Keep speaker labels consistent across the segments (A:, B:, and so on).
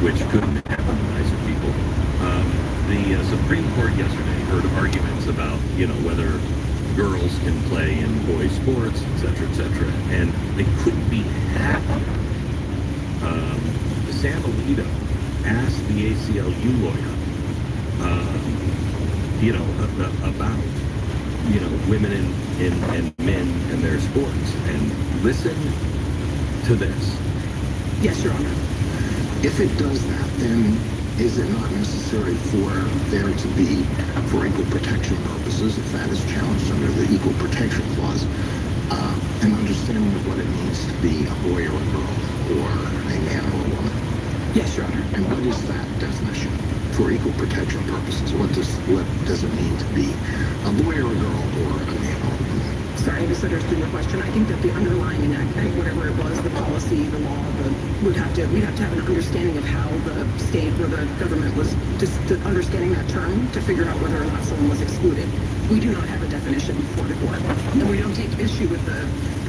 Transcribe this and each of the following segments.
A: which couldn't happen to nicer people. The Supreme Court yesterday heard arguments about, whether girls can play in boys' sports, etc., and they couldn't be happier. Sam Alito asked the ACLU lawyer, about, women and men and their sports. And listen to this.
B: Yes, Your Honor.
C: If it does that, then is it not necessary for there to be, for equal protection purposes, if that is challenged under the Equal Protection Clause, an understanding of what it means to be a boy or a girl, or a man or a woman?
B: Yes, Your Honor.
C: And what is that definition for equal protection purposes? What does it mean to be a boy or a girl, or a man or a woman?
B: Sorry, I misunderstood your question. I think that the underlying enactment, whatever it was, the policy, the law, we'd have to have an understanding of how the state or the government was just understanding that term to figure out whether or not someone was excluded. We do not have a definition for the court, and we don't take issue with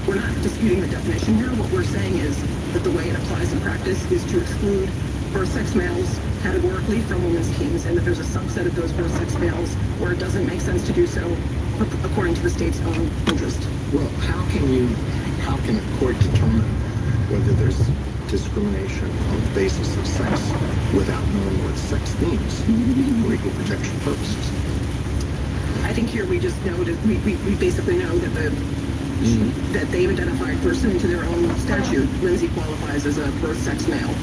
B: we're not disputing the definition here. What we're saying is that the way it applies in practice is to exclude birth-sex males categorically from women's teams, and that there's a subset of those birth-sex males where it doesn't make sense to do so according to the state's own interest.
C: Well, how can a court determine whether there's discrimination on the basis of sex without knowing what sex means for equal protection purposes?
B: I think here we just know that we basically know that that they've identified pursuant to their own statute, Lindsay qualifies as a birth-sex male,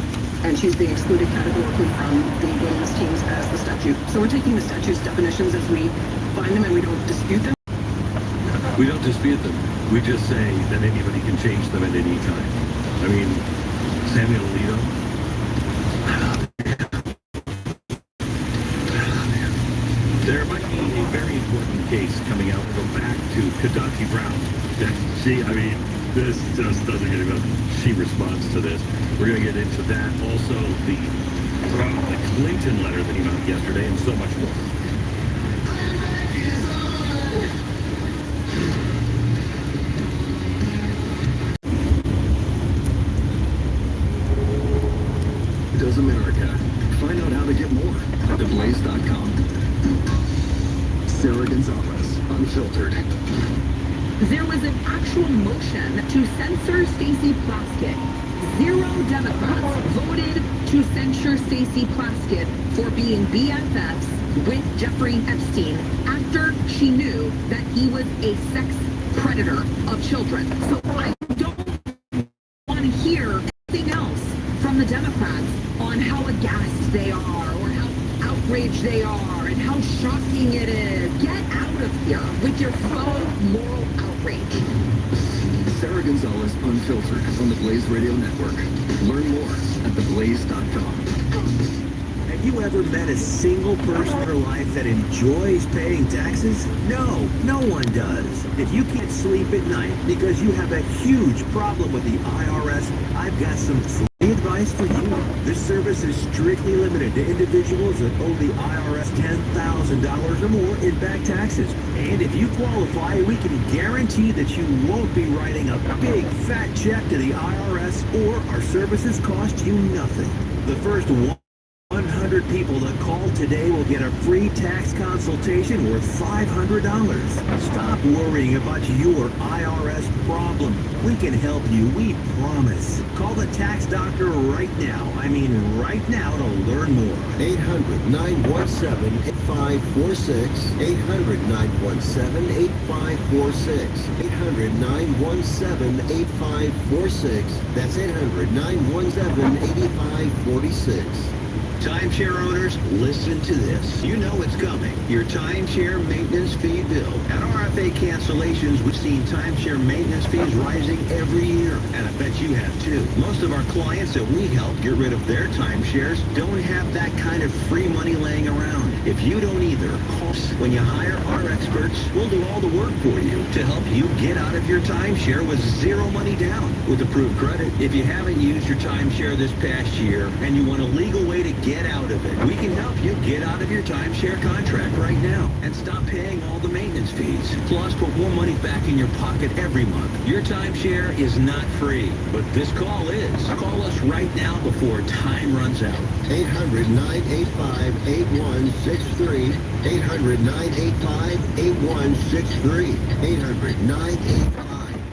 B: and she's being excluded categorically from the women's teams as the statute. So we're taking the statute's definitions as we find them, and we don't dispute them.
A: We don't dispute them. We just say that anybody can change them at any time. I mean, Samuel Alito. There might be a very important case coming out. We'll go back to Ketanji Brown. This just doesn't get about. She responds to this. We're going to get into that. Also, the Clinton letter that came out yesterday, and so much more.
D: Does America. Find out how to get more at theblaze.com. Sarah Gonzalez, Unfiltered.
E: There was an actual motion to censor Stacey Plaskett. 0 Democrats voted to censure Stacey Plaskett for being BFFs with Jeffrey Epstein after she knew that he was a sex predator of children. So I don't want to hear anything else from the Democrats on how aghast they are or how outraged they are and how shocking it is. Get out of here with your faux moral outrage.
D: Sarah Gonzalez, Unfiltered, on the Blaze Radio Network. Learn more at theblaze.com.
F: Have you ever met a single person in your life that enjoys paying taxes? No, no one does. If you can't sleep at night because you have a huge problem with the IRS, I've got some free advice for you. This service is strictly limited to individuals that owe the IRS $10,000 or more in back taxes. And if you qualify, we can guarantee that you won't be writing a big fat check to the IRS, or our services cost you nothing. The first 100 people that call today will get a free tax consultation worth $500. Stop worrying about your IRS problem. We can help you, we promise. Call the tax doctor right now. Right now to learn more.
G: 800-917-8546. 800-917-8546. 800-917-8546. That's 800-917-8546.
H: Timeshare owners, listen to this. You know it's coming. Your timeshare maintenance fee bill. At RFA Cancellations, we've seen timeshare maintenance fees rising every year, and I bet you have too. Most of our clients that we help get rid of their timeshares don't have that kind of free money laying around. If you don't either, call us. When you hire our experts, we'll do all the work for you to help you get out of your timeshare with zero money down with approved credit. If you haven't used your timeshare this past year and you want a legal way to get get out of it. We can help you get out of your timeshare contract right now and stop paying all the maintenance fees. Plus, put more money back in your pocket every month. Your timeshare is not free, but this call is. Call us right now before time runs out.
G: 800-985-8163. 800-985-8163.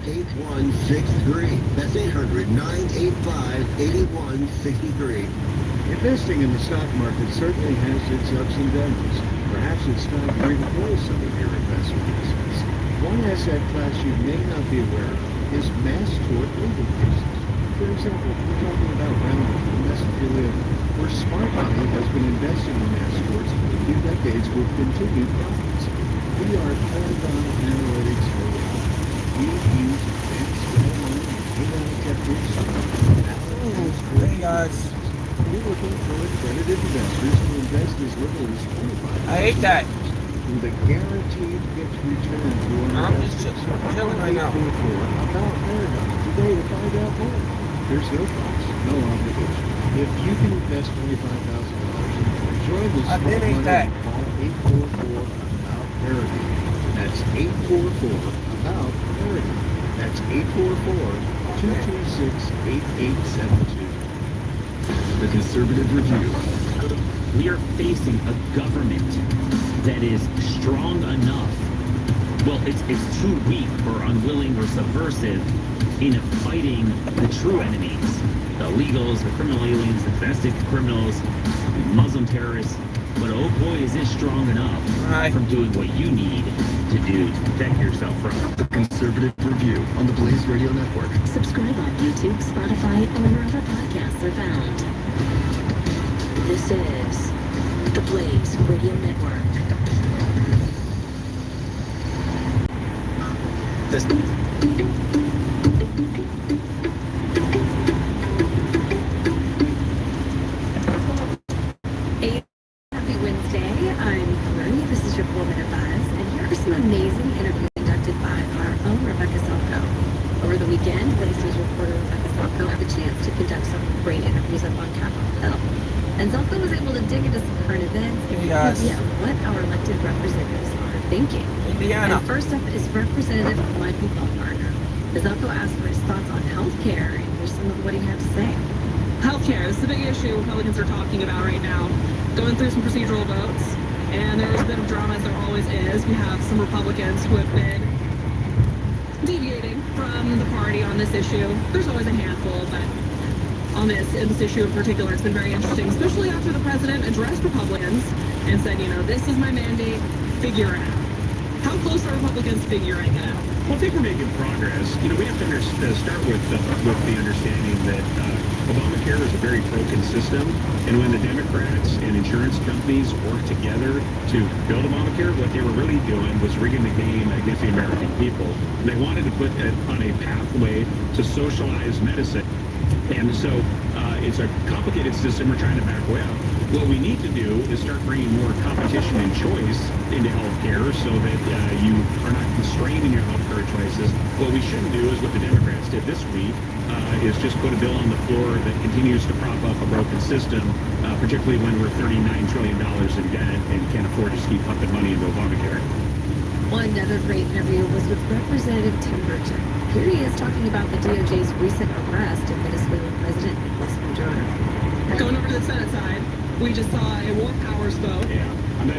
G: 800-985-8163. That's 800-985-8163.
I: Investing in the stock market certainly has its ups and downs. Perhaps it's time to redeploy some of your investment assets. One asset class you may not be aware of is mass tort legal cases. For example, we're talking about Roundup and mesothelioma, where smart money has been investing in mass torts for a few decades with continued profits. We are Paragon Analytics for Roundup. We use advanced money and AI techniques to analyze
J: Hey guys.
I: we're looking for accredited investors to invest as little as $25,000
J: I hate that.
I: with a guaranteed fixed return for
J: I'm just chilling right now.
I: About Paragon today to find out more. There's no cost, no obligation. If you can invest $25,000, join the
J: I did hate that.
I: Call 844-ABOUT-PARAGON. That's 844-ABOUT-PARAGON. That's 844-226-8872.
D: The Conservative Review.
K: We are facing a government that is strong enough. Well, it's too weak or unwilling or subversive in fighting the true enemies, the illegals, the criminal aliens, the domestic criminals, the Muslim terrorists. But oh boy, is it strong enough from doing what you need to do to protect yourself from
D: The Conservative Review on the Blaze Radio Network.
L: Subscribe on YouTube, Spotify, or wherever podcasts are found. This is the Blaze Radio Network.
E: Happy Wednesday. I'm Marie. This is your 4-Minute Buzz, and here are some amazing interviews conducted by our own Rebecca Selko. Over the weekend, Blaze News reporter Rebecca Selko had the chance to conduct some great interviews up on Capitol Hill. And Zelko was able to dig into some current events and what our elected representatives are thinking.
J: Indiana.
E: And first up is Representative Michael Baumgartner. Zelko asked for his thoughts on health care, and here's some of what he had to say.
B: Healthcare is the big issue Republicans are talking about right now. Going through some procedural votes, and there's a bit of drama as there always is. We have some Republicans who have been deviating from the party on this issue. There's always a handful, but on this issue in particular, it's been very interesting, especially after the president addressed Republicans and said, you know, this is my mandate, figure it out. How close are Republicans figuring it out?
A: Well, I think we're making progress. You know, we have to start with the understanding that Obamacare is a very broken system, and when the Democrats and insurance companies worked together to build Obamacare, what they were really doing was rigging the game against the American people. They wanted to put it on a pathway to socialize medicine. And so it's a complicated system we're trying to back away out. What we need to do is start bringing more competition and choice into healthcare so that you are not constrained in your healthcare choices. What we shouldn't do is what the Democrats did this week, is just put a bill on the floor that continues to prop up a broken system, particularly when we're $39 trillion in debt and can't afford to just keep pumping money into Obamacare.
E: One other great interview was with Representative Tim Burchett. Here he is talking about the DOJ's recent arrest of Venezuelan President Nicolas Maduro.
B: Going over to the Senate side, we just saw a war powers vote.
A: Yeah.